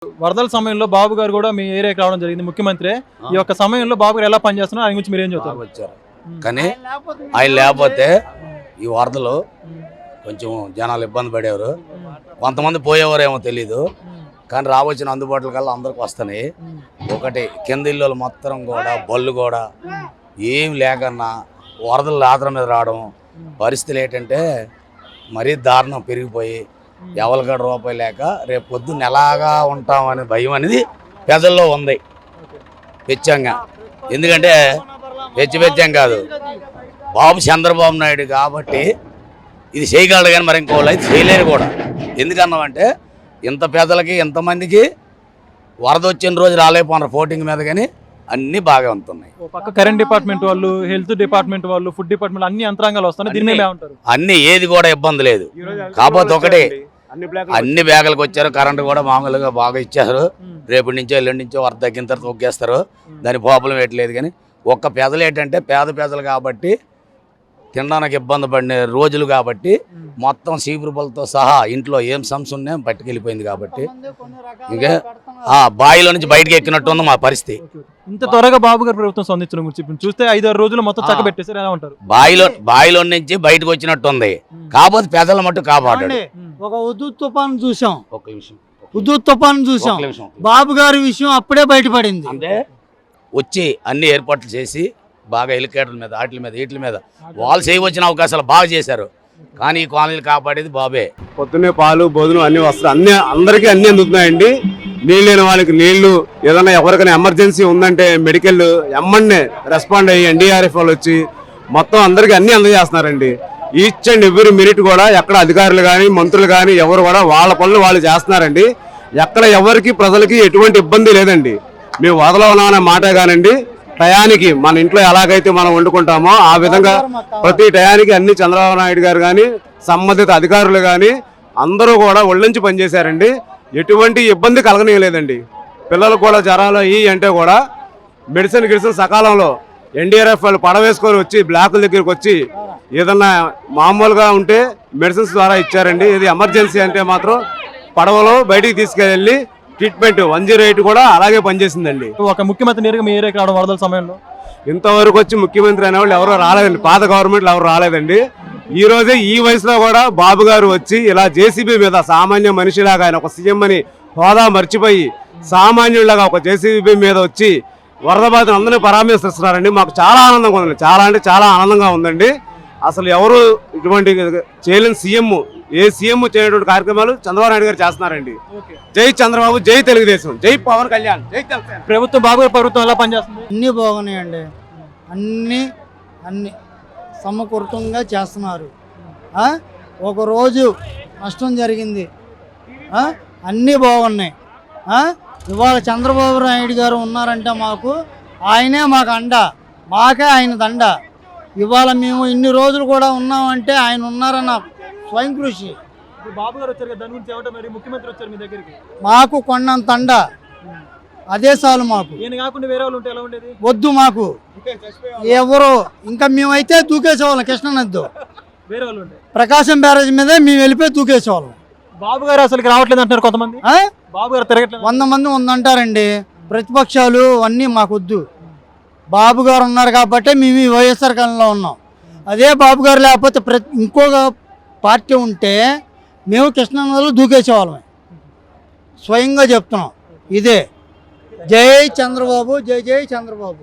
వరదల సమయంలో బాబు గారు కూడా మీ ఏరియాకి రావడం జరిగింది ముఖ్యమంత్రి. ఈ యొక్క సమయంలో బాబు గారు ఎలా పనిచేస్తున్నారు ఆయన గురించి మీరు ఏం చెప్తారు? వచ్చారు కానీ ఆయన లేకపోతే ఈ వరదలు కొంచెం జనాలు ఇబ్బంది పడేవారు, కొంతమంది పోయేవారేమో తెలీదు. కానీ రావచ్చిన అందుబాటులో కల్లా అందరికి వస్తున్నాయి. ఒకటి కింద ఇల్లు మొత్తం కూడా బళ్ళు కూడా ఏం లేకన్నా వరదలు ఆతర మీద రావడం పరిస్థితులు ఏంటంటే మరీ దారుణం పెరిగిపోయి ఎవరికాడ రూపాయి లేక రేపు పొద్దున్న ఎలాగా ఉంటామనే భయం అనేది పెదల్లో ఉంది పెచ్చంగా. ఎందుకంటే పెచ్చం కాదు, బాబు చంద్రబాబు నాయుడు కాబట్టి ఇది చేయగలడు కానీ మరి ఇంకోళ్ళు అయితే చేయలేరు కూడా. ఎందుకన్నామంటే ఇంత పేదలకి ఇంతమందికి వరద వచ్చిన రోజు రాలేకపోయినారు పోటింగ్ మీద, కానీ అన్నీ బాగా ఉంటున్నాయి. పక్క కరెంట్ డిపార్ట్మెంట్ వాళ్ళు, హెల్త్ డిపార్ట్మెంట్ వాళ్ళు, ఫుడ్ డిపార్ట్మెంట్ అన్ని యంత్రాంగాలు వస్తున్నాయి. దీని మీద ఉంటారు అన్ని ఏది కూడా ఇబ్బంది లేదు. కాకపోతే ఒకటి అన్ని బ్యాగులకు వచ్చారు, కరెంటు కూడా మామూలుగా బాగా ఇచ్చారు. రేపటి నుంచో ఎల్లుండి నుంచో వరద తగ్గిన తర్వాత తొక్కేస్తారు, దాని ప్రాబ్లం ఏంటలేదు. కానీ ఒక్క పేదలు ఏంటంటే పేదలు కాబట్టి తినడానికి ఇబ్బంది పడిన రోజులు కాబట్టి మొత్తం సీపురుపలతో సహా ఇంట్లో ఏం సమస్య ఉన్నా పట్టుకెళ్ళిపోయింది కాబట్టి ఇంకా బావిలో నుంచి బయటకు ఎక్కినట్టు ఉంది మా పరిస్థితి. ఇంత త్వరగా బాబు గారు ప్రభుత్వం స్పందించడం గురించి చూస్తే 5-6 రోజులు మొత్తం చక్క పెట్టేసారు. ఎలా ఉంటారు? బావిలో నుంచి బయటకు వచ్చినట్టు ఉంది, కాకపోతే పేదల మట్టు కాపాడు. ఒక ఉద్దుత్ తుఫాను చూసాం, ఉద్దుత్ తుఫాను చూసాం, బాబు గారి విషయం అప్పుడే బయటపడింది. అంటే వచ్చి అన్ని ఏర్పాట్లు చేసి బాగా హెలికాప్టర్ల మీద వీటి మీద వాళ్ళు చేయవచ్చిన అవకాశాలు బాగా చేశారు. కానీ ఈ కాలనీలు కాపాడేది బాబే. పొద్దున్నే పాలు భోజనం అన్ని వస్తాయి, అందరికీ అన్ని అందుతున్నాయండి. నీళ్ళు లేని వాళ్ళకి నీళ్లు, ఏదైనా ఎవరికైనా ఎమర్జెన్సీ ఉందంటే మెడికల్ ఎమ్మన్నే రెస్పాండ్ అయ్యి NDRF వాళ్ళు వచ్చి మొత్తం అందరికీ అన్ని అందజేస్తున్నారండి. ఈచ్ అండ్ ఎవ్రీ మినిట్ కూడా ఎక్కడ అధికారులు కానీ మంత్రులు కానీ ఎవరు కూడా వాళ్ళ పనులు వాళ్ళు చేస్తున్నారండి. ఎక్కడ ఎవరికి ప్రజలకి ఎటువంటి ఇబ్బంది లేదండి. మేము వదలవనా మాట కానండి, టయానికి మన ఇంట్లో ఎలాగైతే మనం వండుకుంటామో ఆ విధంగా ప్రతి టయానికి అన్ని చంద్రబాబు నాయుడు గారు కానీ సంబంధిత అధికారులు కానీ అందరూ కూడా ఒళ్ళొంచి పనిచేశారండి. ఎటువంటి ఇబ్బంది కలగనీయలేదండి. పిల్లలకు కూడా జ్వరాలు అంటే కూడా మెడిసిన్ సకాలంలో NDRF వాళ్ళు పడవేసుకొని వచ్చి బ్లాకుల దగ్గరికి వచ్చి ఏదన్నా మామూలుగా ఉంటే మెడిసిన్స్ ద్వారా ఇచ్చారండి. ఇది ఎమర్జెన్సీ అంటే మాత్రం పడవలో బయటికి తీసుకెళ్ళి ట్రీట్మెంట్ 108 కూడా అలాగే పనిచేసిందండి. ఒక ముఖ్యమంత్రి నేరుగా మీ ఏరియాకి రావడం వరదల సమయంలో ఇంతవరకు వచ్చి ముఖ్యమంత్రి అనేవాళ్ళు ఎవరో రాలేదండి, పాత గవర్నమెంట్లు ఎవరు రాలేదండి. ఈ రోజే ఈ వయసులో కూడా బాబు గారు వచ్చి ఇలా JCB మీద సామాన్య మనిషిలాగా ఆయన ఒక సీఎం అని హోదా మర్చిపోయి సామాన్యుడిలాగా ఒక JCB మీద వచ్చి వరద బాధితులు అందరినీ పరామర్శిస్తున్నారండి. మాకు చాలా ఆనందంగా ఉందండి, చాలా అంటే చాలా ఆనందంగా ఉందండి. అసలు ఎవరు ఇటువంటి చేయలేని సీఎం, ఏ సీఎం చేయనటువంటి కార్యక్రమాలు చంద్రబాబు నాయుడు గారు చేస్తున్నారండి. జై చంద్రబాబు, జై తెలుగుదేశం, జై పవన్ కళ్యాణ్, జై ప్రభుత్వం. బాబు గారి ప్రభుత్వం ఎలా పనిచేస్తుంది? అన్నీ బాగున్నాయండి, అన్ని సమకూర్తంగా చేస్తున్నారు. ఒకరోజు నష్టం జరిగింది, అన్నీ బాగున్నాయి. ఇవాళ చంద్రబాబు నాయుడు గారు ఉన్నారంటే ఆయనే మాకు అండ, మాకే ఆయన దండ. ఇవాళ మేము ఇన్ని రోజులు కూడా ఉన్నామంటే ఆయన ఉన్నారన్న స్వయం కృషి. బాబు గారు వచ్చారు కదా, దాని గురించి ఏమంటే మరి ముఖ్యమంత్రి వచ్చారు మీ దగ్గరికి, మాకు కొన్నంత అండ, అదే చాలు మాకు. ఈయన కాకుండా వేరే వాళ్ళు ఉంటే ఎలా ఉండేది? వద్దు మాకు ఎవరు, ఇంకా మేమైతే దూకేసేవాళ్ళం కృష్ణానదితో, వేరే వాళ్ళు ఉంటే ప్రకాశం బ్యారేజ్ మీదే మేము వెళ్ళిపోయి దూకేసేవాళ్ళం. బాబు గారు అసలు రావట్లేదు అంటున్నారు కొంతమంది. బాబు గారు తిరగట్లేదు, 100 మంది ఉందంటారండి. ప్రతిపక్షాలు అన్నీ మాకు వద్దు, బాబు గారు ఉన్నారు కాబట్టి మేము ఈ వైఎస్ఆర్ కాలంలో ఉన్నాం. అదే బాబు గారు లేకపోతే ఇంకొక పార్టీ ఉంటే మేము కృష్ణానదిలో దూకేసేవాళ్ళమే. స్వయంగా చెప్తున్నాం ఇదే. జై చంద్రబాబు, జై జై చంద్రబాబు.